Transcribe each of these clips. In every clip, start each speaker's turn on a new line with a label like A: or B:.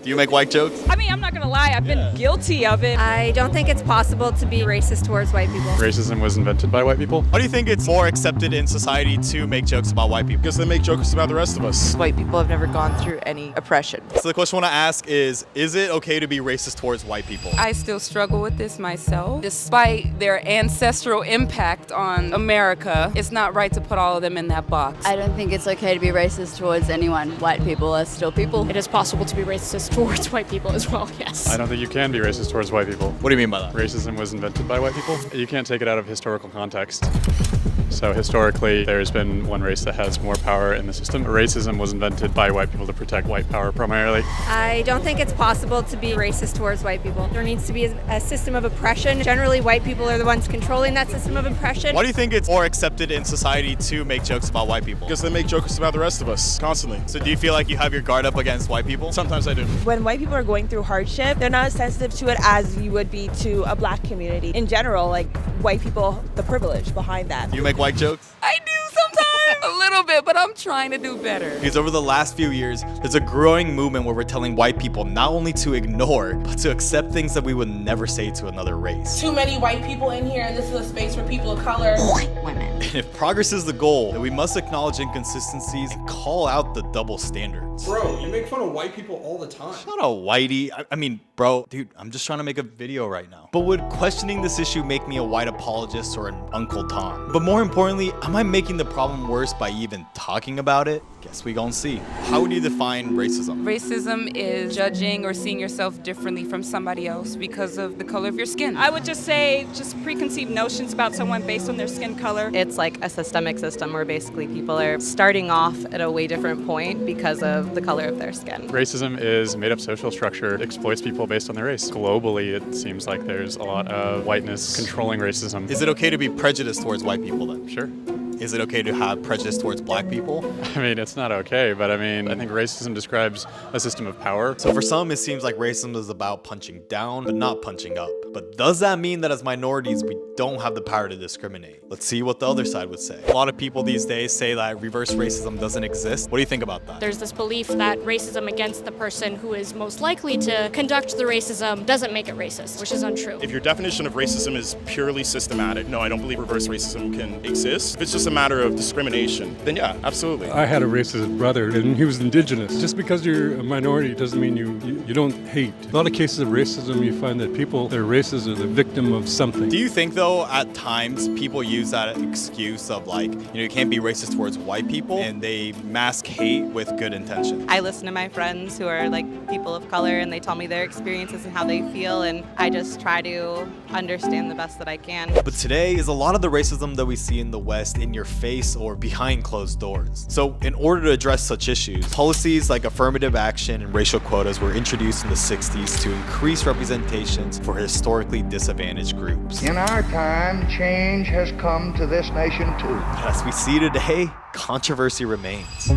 A: Do you make white jokes?
B: I mean, I'm not gonna lie, I've been guilty of it.
C: I don't think it's possible to be racist towards white people.
D: Racism was invented by white people.
A: Why do you think it's more accepted in society to make jokes about white people?
E: Because they make jokes about the rest of us.
F: White people have never gone through any oppression.
A: So the question I want to ask is it okay to be racist towards white people?
B: I still struggle with this myself. Despite their ancestral impact on America, it's not right to put all of them in that box.
G: I don't think it's okay to be racist towards anyone. White people are still people.
H: It is possible to be racist towards white people as well, yes.
D: I don't think you can be racist towards white people.
A: What do you mean by that?
D: Racism was invented by white people. You can't take it out of historical context. So historically, there's been one race that has more power in the system. Racism was invented by white people to protect white power primarily.
C: I don't think it's possible to be racist towards white people. There needs to be a system of oppression. Generally, white people are the ones controlling that system of oppression.
A: Why do you think it's more accepted in society to make jokes about white people?
E: Because they make jokes about the rest of us constantly.
A: So do you feel like you have your guard up against white people?
E: Sometimes I do.
I: When white people are going through hardship, they're not as sensitive to it as you would be to a black community. In general, like white people, the privilege behind that.
A: Do you make white jokes?
B: I do sometimes, a little bit, but I'm trying to do better.
A: Because over the last few years, there's a growing movement where we're telling white people not only to ignore, but to accept things that we would never say to another race.
J: Too many white people in here, and this is a space for people of color.
G: White women.
A: And if progress is the goal, then we must acknowledge inconsistencies and call out the double standards.
E: Bro, you make fun of white people all the time.
A: Not a whitey. I mean, bro, dude, I'm just trying to make a video right now. But would questioning this issue make me a white apologist or an Uncle Tom? But more importantly, am I making the problem worse by even talking about it? Guess we gon' see. How would you define racism?
B: Racism is judging or seeing yourself differently from somebody else because of the color of your skin. I would just say just preconceived notions about someone based on their skin color.
F: It's like a systemic system where basically people are starting off at a way different point because of the color of their skin.
D: Racism is a made-up social structure. It exploits people based on their race. Globally, it seems like there's a lot of whiteness controlling racism.
A: Is it okay to be prejudiced towards white people then?
D: Sure.
A: Is it okay to have prejudice towards black people?
D: I mean, it's not okay, but I think racism describes a system of power.
A: So for some, it seems like racism is about punching down, but not punching up. But does that mean that as minorities, we don't have the power to discriminate? Let's see what the other side would say. A lot of people these days say that reverse racism doesn't exist. What do you think about that?
H: There's this belief that racism against the person who is most likely to conduct the racism doesn't make it racist, which is untrue.
E: If your definition of racism is purely systematic, no, I don't believe reverse racism can exist. If it's just a matter of discrimination, then yeah, absolutely.
K: I had a racist brother, and he was indigenous. Just because you're a minority doesn't mean you don't hate. A lot of cases of racism, you find that people that are racist are the victim of something.
A: Do you think, though, at times people use that excuse of like, you can't be racist towards white people, and they mask hate with good intention?
F: I listen to my friends who are like people of color, and they tell me their experiences and how they feel, and I just try to understand the best that I can.
A: But today is a lot of the racism that we see in the West in your face or behind closed doors. So in order to address such issues, policies like affirmative action and racial quotas were introduced in the 60s to increase representations for historically disadvantaged groups.
L: In our time, change has come to this nation too.
A: But as we see today, controversy remains.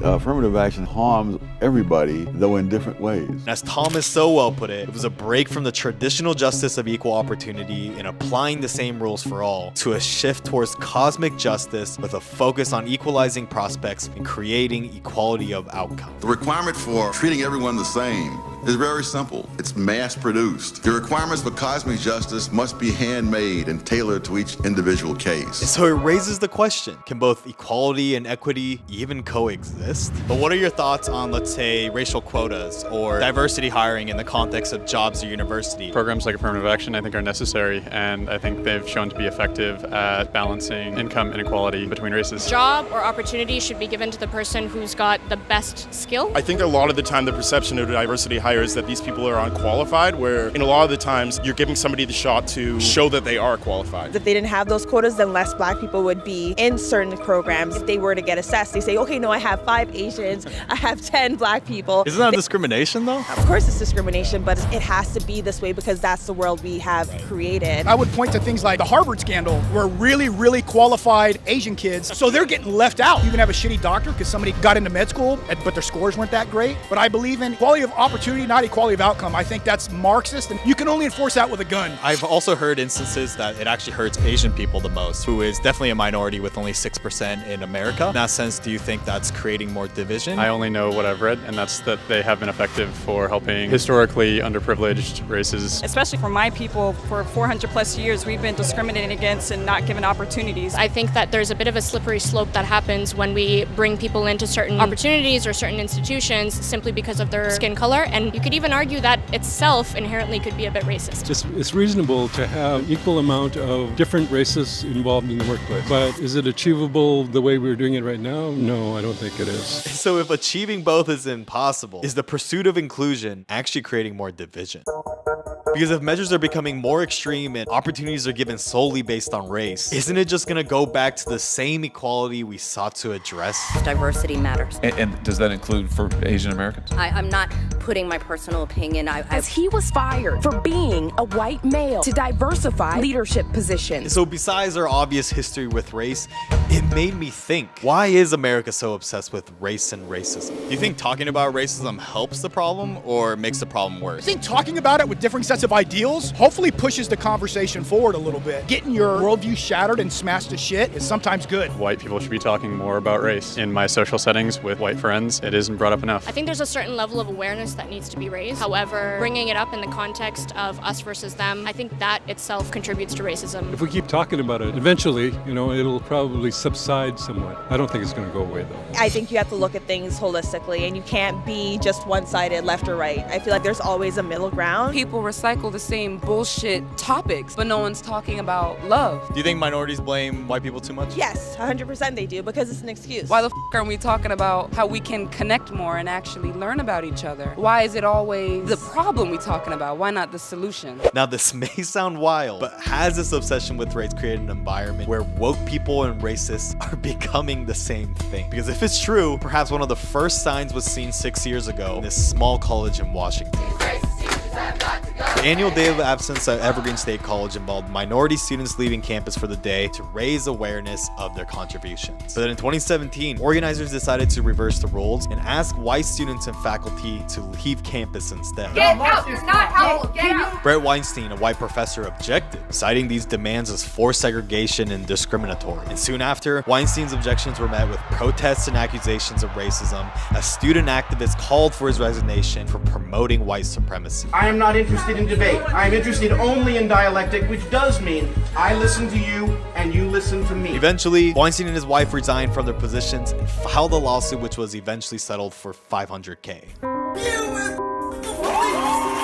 M: Affirmative action harms everybody, though in different ways.
A: And as Thomas so well put it was a break from the traditional justice of equal opportunity in applying the same rules for all to a shift towards cosmic justice with a focus on equalizing prospects and creating equality of outcome.
N: The requirement for treating everyone the same is very simple. It's mass-produced. The requirements for cosmic justice must be handmade and tailored to each individual case.
A: And so it raises the question, can both equality and equity even coexist? But what are your thoughts on, let's say, racial quotas or diversity hiring in the context of jobs or university?
D: Programs like affirmative action, I think, are necessary, and I think they've shown to be effective at balancing income inequality between races.
H: Job or opportunity should be given to the person who's got the best skill.
E: I think a lot of the time the perception of diversity hire is that these people are unqualified, where in a lot of the times you're giving somebody the shot to show that they are qualified.
I: If they didn't have those quotas, then less black people would be in certain programs. If they were to get assessed, they say, okay, no, I have 5 Asians, I have 10 black people.
A: Isn't that discrimination though?
I: Of course it's discrimination, but it has to be this way because that's the world we have created.
O: I would point to things like the Harvard scandal, where really, really qualified Asian kids, so they're getting left out. You can have a shitty doctor because somebody got into med school, but their scores weren't that great. But I believe in equality of opportunity not equality of outcome. I think that's Marxist, and you can only enforce that with a gun.
A: I've also heard instances that it actually hurts Asian people the most, who is definitely a minority with only 6% in America. In that sense, do you think that's creating more division?
D: I only know what I've read, and that's that they have been effective for helping historically underprivileged races.
B: Especially for my people, for 400 plus years, we've been discriminated against and not given opportunities.
H: I think that there's a bit of a slippery slope that happens when we bring people into certain opportunities or certain institutions simply because of their skin color, and you could even argue that itself inherently could be a bit racist.
K: It's reasonable to have equal amount of different races involved in the workplace, but is it achievable the way we're doing it right now? No, I don't think it is.
A: So if achieving both is impossible, is the pursuit of inclusion actually creating more division? Because if measures are becoming more extreme and opportunities are given solely based on race, isn't it just gonna go back to the same equality we sought to address?
P: Diversity matters.
Q: And does that include for Asian Americans?
P: I'm not putting my personal opinion.
R: As he was fired for being a white male to diversify leadership positions.
A: So besides our obvious history with race, it made me think, why is America so obsessed with race and racism? Do you think talking about racism helps the problem or makes the problem worse?
O: I think talking about it with different sets of ideals hopefully pushes the conversation forward a little bit. Getting your worldview shattered and smashed to shit is sometimes good.
D: White people should be talking more about race. In my social settings with white friends, it isn't brought up enough.
H: I think there's a certain level of awareness that needs to be raised. However, bringing it up in the context of us versus them, I think that itself contributes to racism.
K: If we keep talking about it, eventually, it'll probably subside somewhat. I don't think it's going to go away, though.
I: I think you have to look at things holistically, and you can't be just one-sided, left or right. I feel like there's always a middle ground.
B: People recycle the same bullshit topics, but no one's talking about love.
A: Do you think minorities blame white people too much?
I: Yes, 100% they do, because it's an excuse.
B: Why the aren't we talking about how we can connect more and actually learn about each other? Why is it always the problem we talking about? Why not the solution?
A: Now this may sound wild, but has this obsession with race created an environment where woke people and racists are becoming the same thing? Because if it's true, perhaps one of the first signs was seen 6 years ago in this small college in Washington. The annual day of absence at Evergreen State College involved minority students leaving campus for the day to raise awareness of their contributions. But then in 2017, organizers decided to reverse the rules and ask white students and faculty to leave campus instead.
S: Get out! It's not helpful! Get out!
A: Brett Weinstein, a white professor, objected, citing these demands as forced segregation and discriminatory. And soon after, Weinstein's objections were met with protests and accusations of racism as student activists called for his resignation for promoting white supremacy.
T: I am not interested in debate. I am interested only in dialectic, which does mean I listen to you and you listen to me.
A: Eventually, Weinstein and his wife resigned from their positions and filed a lawsuit which was eventually settled for $500K.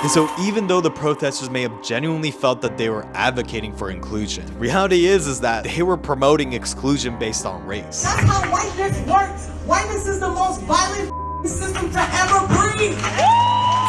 A: And so even though the protesters may have genuinely felt that they were advocating for inclusion, reality is that they were promoting exclusion based on race.
S: That's how whiteness works. Whiteness is the most violent system to ever breathe.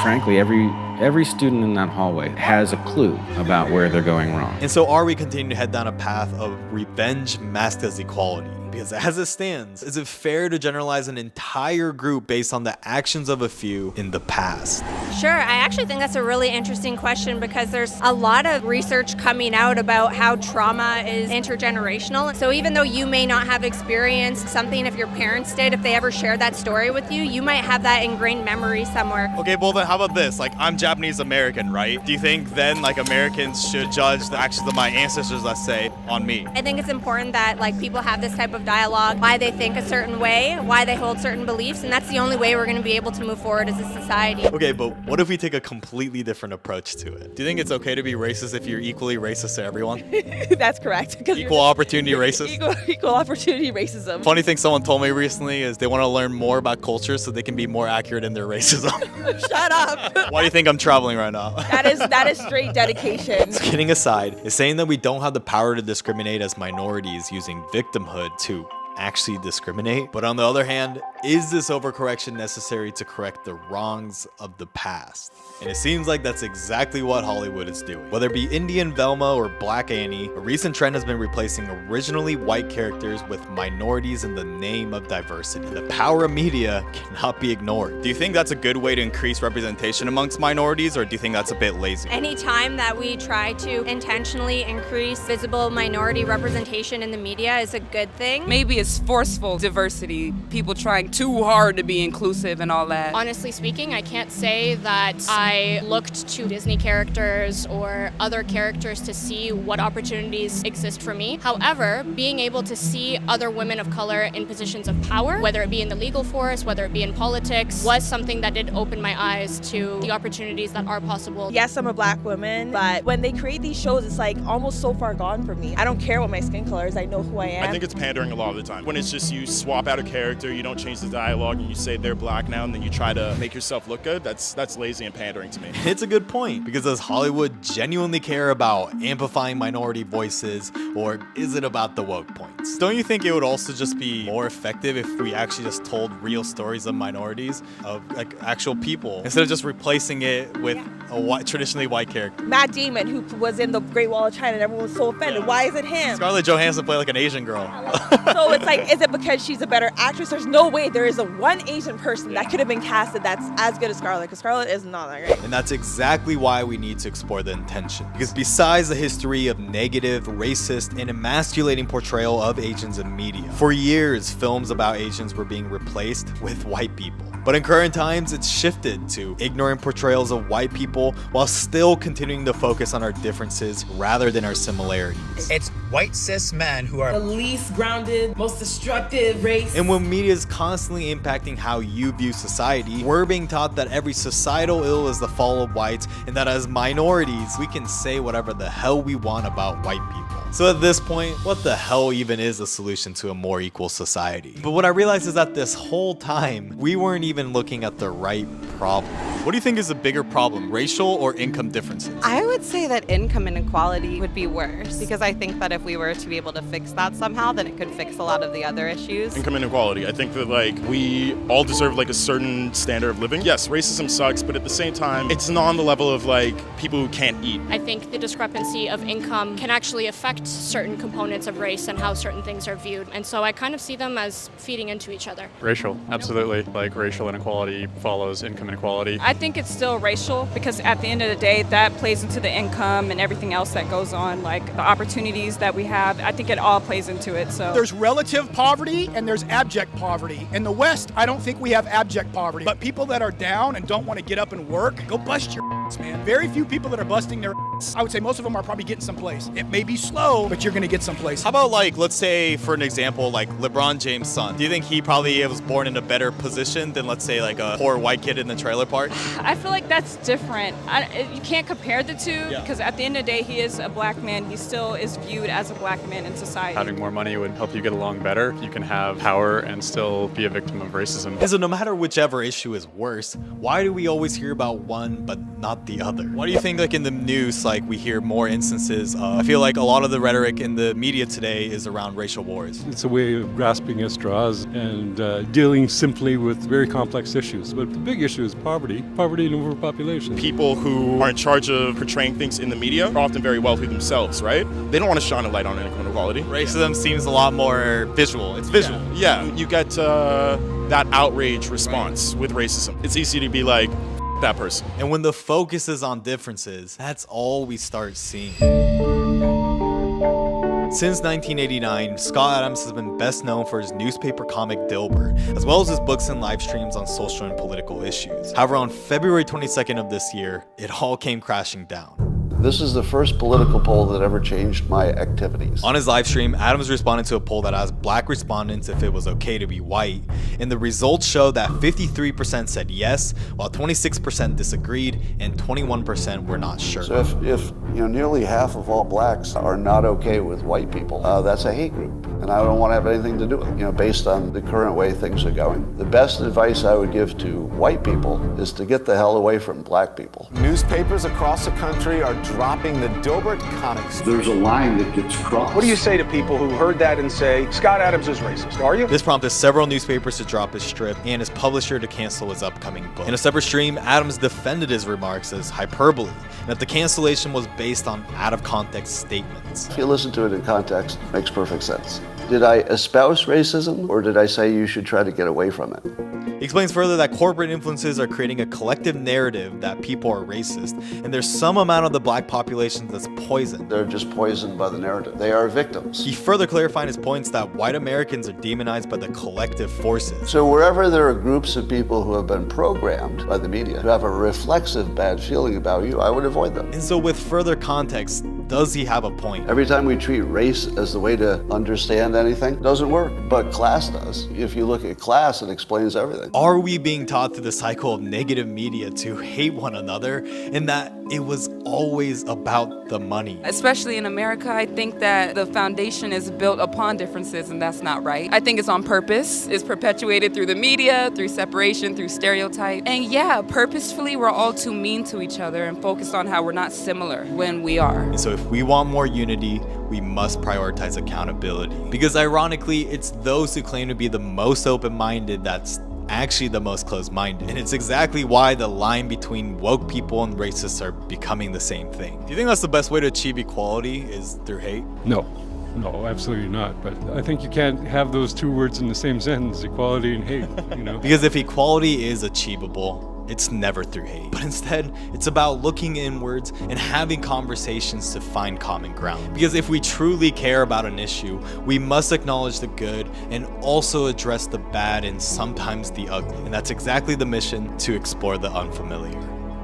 U: Frankly, every student in that hallway has a clue about where they're going wrong.
A: And so are we continuing to head down a path of revenge masked as equality? Because as it stands, is it fair to generalize an entire group based on the actions of a few in the past?
C: Sure, I actually think that's a really interesting question because there's a lot of research coming out about how trauma is intergenerational. So even though you may not have experienced something if your parents did, if they ever shared that story with you, you might have that ingrained memory somewhere.
A: Okay, well then how about this? Like, I'm Japanese American, right? Do you think then Americans should judge the actions of my ancestors, let's say, on me?
C: I think it's important that people have this type of dialogue, why they think a certain way, why they hold certain beliefs, and that's the only way we're going to be able to move forward as a society.
A: Okay, but what if we take a completely different approach to it? Do you think it's okay to be racist if you're equally racist to everyone?
I: That's correct.
A: Equal opportunity racist?
I: Equal opportunity racism.
A: Funny thing someone told me recently is they want to learn more about culture so they can be more accurate in their racism.
I: Shut up.
A: Why do you think I'm traveling right now?
I: That is straight dedication.
A: So kidding aside, is saying that we don't have the power to discriminate as minorities using victimhood to actually discriminate? But on the other hand, is this overcorrection necessary to correct the wrongs of the past? And it seems like that's exactly what Hollywood is doing. Whether it be Indian Velma or Black Annie, a recent trend has been replacing originally white characters with minorities in the name of diversity. The power of media cannot be ignored. Do you think that's a good way to increase representation amongst minorities, or do you think that's a bit lazy?
C: Anytime that we try to intentionally increase visible minority representation in the media is a good thing.
B: Maybe it's forceful diversity, people trying too hard to be inclusive and all that.
H: Honestly speaking, I can't say that I looked to Disney characters or other characters to see what opportunities exist for me. However, being able to see other women of color in positions of power, whether it be in the legal force, whether it be in politics, was something that did open my eyes to the opportunities that are possible.
I: Yes, I'm a black woman, but when they create these shows, it's like almost so far gone for me. I don't care what my skin color is, I know who I am.
E: I think it's pandering a lot of the time. When it's just you swap out a character, you don't change the dialogue, and you say they're black now, and then you try to make yourself look good, that's lazy and pandering to me.
A: It's a good point, because does Hollywood genuinely care about amplifying minority voices, or is it about the woke points? Don't you think it would also just be more effective if we actually just told real stories of minorities, of like actual people, instead of just replacing it with a traditionally white character?
I: Matt Damon, who was in the Great Wall of China, and everyone was so offended. Why is it him?
A: Scarlett Johansson played like an Asian girl.
I: So it's like, is it because she's a better actress? There's no way there is a one Asian person that could have been casted that's as good as Scarlett, because Scarlett is not that great.
A: And that's exactly why we need to explore the intention. Because besides the history of negative, racist, and emasculating portrayal of Asians in media, for years, films about Asians were being replaced with white people. But in current times, it's shifted to ignorant portrayals of white people while still continuing to focus on our differences rather than our similarities.
J: It's white cis men who are
S: the least grounded, most destructive race.
A: And when media is constantly impacting how you view society, we're being taught that every societal ill is the fall of whites, and that as minorities, we can say whatever the hell we want about white people. So at this point, what the hell even is the solution to a more equal society? But what I realized is that this whole time, we weren't even looking at the right problem. What do you think is a bigger problem, racial or income differences?
F: I would say that income inequality would be worse, because I think that if we were to be able to fix that somehow, then it could fix a lot of the other issues.
E: Income inequality. I think that like we all deserve like a certain standard of living. Yes, racism sucks, but at the same time, it's not on the level of like people who can't eat.
H: I think the discrepancy of income can actually affect certain components of race and how certain things are viewed. And so I kind of see them as feeding into each other.
D: Racial, absolutely. Like racial inequality follows income inequality.
B: I think it's still racial, because at the end of the day, that plays into the income and everything else that goes on, like the opportunities that we have. I think it all plays into it. So
O: there's relative poverty and there's abject poverty. In the West, I don't think we have abject poverty, but people that are down and don't want to get up and work, go bust your ass, man. Very few people that are busting their ass. I would say most of them are probably getting someplace. It may be slow, but you're going to get someplace.
A: How about like, let's say for an example, like LeBron James' son. Do you think he probably was born in a better position than, let's say, like a poor white kid in the trailer park?
B: I feel like that's different. You can't compare the two, because at the end of the day, he is a black man. He still is viewed as a black man in society.
D: Having more money would help you get along better. You can have power and still be a victim of racism.
A: And so no matter whichever issue is worse, why do we always hear about one but not the other? Why do you think like in the news, like we hear more instances of, I feel like a lot of the rhetoric in the media today is around racial wars.
K: It's a way of grasping at straws and dealing simply with very complex issues. But the big issue is poverty and overpopulation.
E: People who are in charge of portraying things in the media are often very wealthy themselves, right? They don't want to shine a light on income inequality.
A: Racism seems a lot more visual. It's visual.
E: Yeah, you get that outrage response with racism. It's easy to be like, that person.
A: And when the focus is on differences, that's all we start seeing. Since 1989, Scott Adams has been best known for his newspaper comic Dilbert, as well as his books and live streams on social and political issues. However, on February 22nd of this year, it all came crashing down.
V: This is the first political poll that ever changed my activities.
A: On his live stream, Adams responded to a poll that asked black respondents if it was okay to be white, and the results showed that 53% said yes, while 26% disagreed, and 21% were not sure.
V: So if nearly half of all blacks are not okay with white people, that's a hate group, and I don't want to have anything to do with it, based on the current way things are going. The best advice I would give to white people is to get the hell away from black people.
W: Newspapers across the country are dropping the Dilbert comics.
L: There's a line that gets crossed.
X: What do you say to people who heard that and say, Scott Adams is racist, are you?
A: This prompted several newspapers to drop his strip and his publisher to cancel his upcoming book. In a separate stream, Adams defended his remarks as hyperbole, and that the cancellation was based on out-of-context statements.
V: If you listen to it in context, it makes perfect sense. Did I espouse racism, or did I say you should try to get away from it?
A: He explains further that corporate influences are creating a collective narrative that people are racist, and there's some amount of the black population that's poisoned.
V: They're just poisoned by the narrative. They are victims.
A: He further clarified his points that white Americans are demonized by the collective forces.
V: So wherever there are groups of people who have been programmed by the media to have a reflexive bad feeling about you, I would avoid them.
A: And so with further context, does he have a point?
V: Every time we treat race as the way to understand anything, it doesn't work, but class does. If you look at class, it explains everything.
A: Are we being taught through the cycle of negative media to hate one another, and that it was always about the money?
B: Especially in America, I think that the foundation is built upon differences, and that's not right. I think it's on purpose. It's perpetuated through the media, through separation, through stereotype. And yeah, purposefully, we're all too mean to each other and focused on how we're not similar when we are.
A: And so if we want more unity, we must prioritize accountability. Because ironically, it's those who claim to be the most open-minded that's actually the most closed-minded. And it's exactly why the line between woke people and racists are becoming the same thing. Do you think that's the best way to achieve equality, is through hate?
K: No, absolutely not. But I think you can't have those two words in the same sentence, equality and hate, you know?
A: Because if equality is achievable, it's never through hate. But instead, it's about looking inwards and having conversations to find common ground. Because if we truly care about an issue, we must acknowledge the good and also address the bad and sometimes the ugly. And that's exactly the mission, to explore the unfamiliar.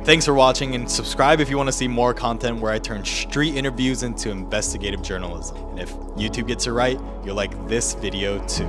A: Thanks for watching, and subscribe if you want to see more content where I turn street interviews into investigative journalism. And if YouTube gets it right, you'll like this video too.